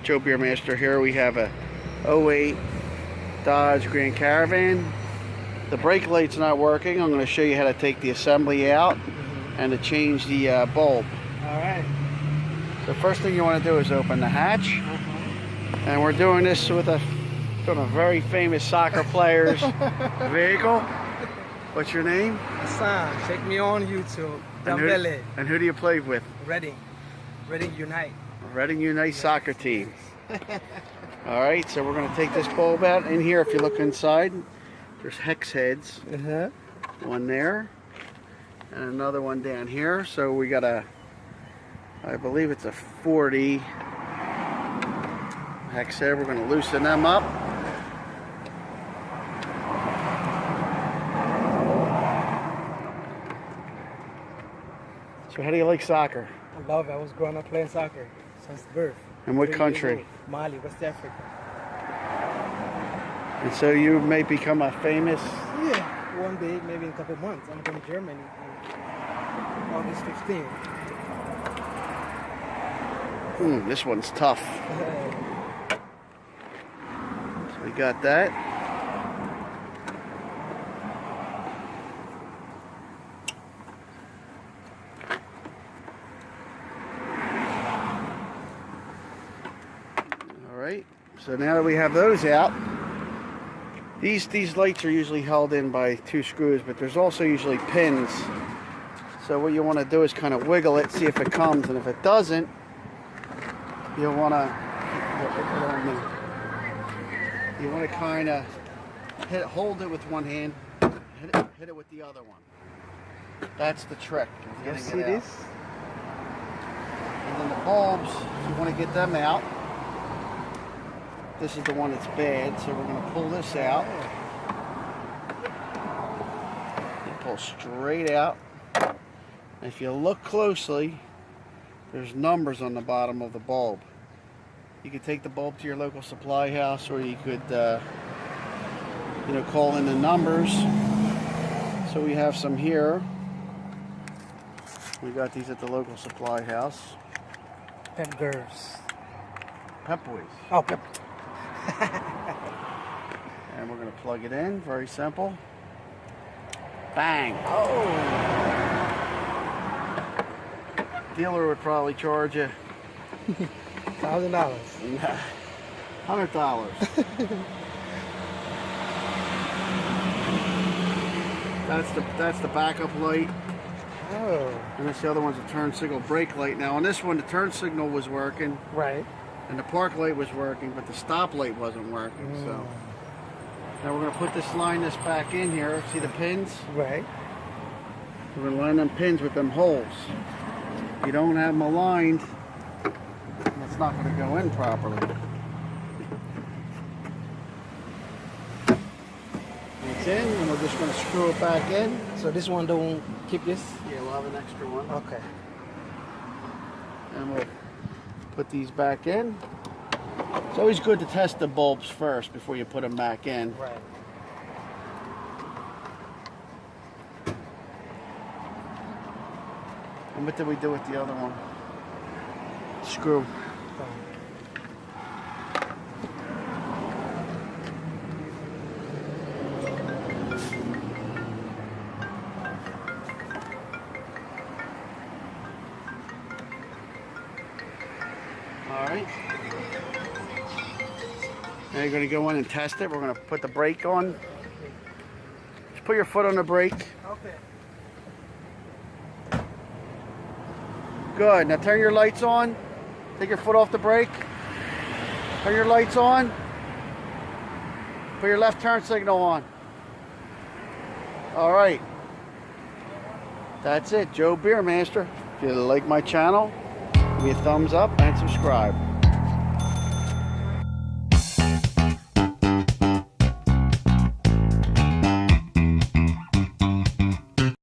Joe Beermaster here. We have a '08 Dodge Grand Caravan. The brake light's not working. I'm going to show you how to take the assembly out and to change the bulb. Alright. The first thing you want to do is open the hatch. And we're doing this with a very famous soccer player's vehicle. What's your name? Hassan, check me on YouTube. And who do you play with? Reading Unite. Reading Unite soccer team. Alright, so we're going to take this bulb out. In here, if you look inside, there's hex heads. One there. And another one down here. So we got I believe it's a 40 hex head. We're going to loosen them up. So how do you like soccer? I love it. I was growing up playing soccer since birth. And what country? Mali, West Africa. And so you may become a famous... Yeah, one day, maybe in a couple of months. I'm going to Germany on August 15th. This one's tough. So we got that. Alright, so now that we have those out, these lights are usually held in by 2 screws, but there's also usually pins. So what you want to do is kind of wiggle it, see if it comes, and if it doesn't, you'll want to kind of hold it with one hand, hit it with the other one. That's the trick. You see this? And then the bulbs, if you want to get them out, this is the one that's bad, so we're going to pull this out. You pull straight out. And if you look closely, there's numbers on the bottom of the bulb. You could take the bulb to your local supply house, or you could call in the numbers. So we have some here. We got these at the local supply house. Pep girls. Pep boys. Oh, Pep. And we're going to plug it in. Very simple. Bang. Oh. Dealer would probably charge you $1,000. $100. That's the backup light. Oh. And this the other one's a turn signal brake light. Now on this one, the turn signal was working. Right. And the park light was working, but the stop light wasn't working. So now we're going to put this back in here. See the pins? Right. We're going to line them pins with them holes. If you don't have them aligned, it's not going to go in properly. It's in, and we're just going to screw it back in. So this one don't keep this? Yeah, we'll have an extra one. Okay. And we'll put these back in. It's always good to test the bulbs first before you put them back in. Right. And what did we do with the other one? Screw. Alright. Now you're going to go in and test it. We're going to put the brake on. Just put your foot on the brake. Okay. Good. Now turn your lights on. Take your foot off the brake. Turn your lights on. Put your left turn signal on. Alright. That's it. Joe Beermaster. If you like my channel, give me a thumbs up and subscribe.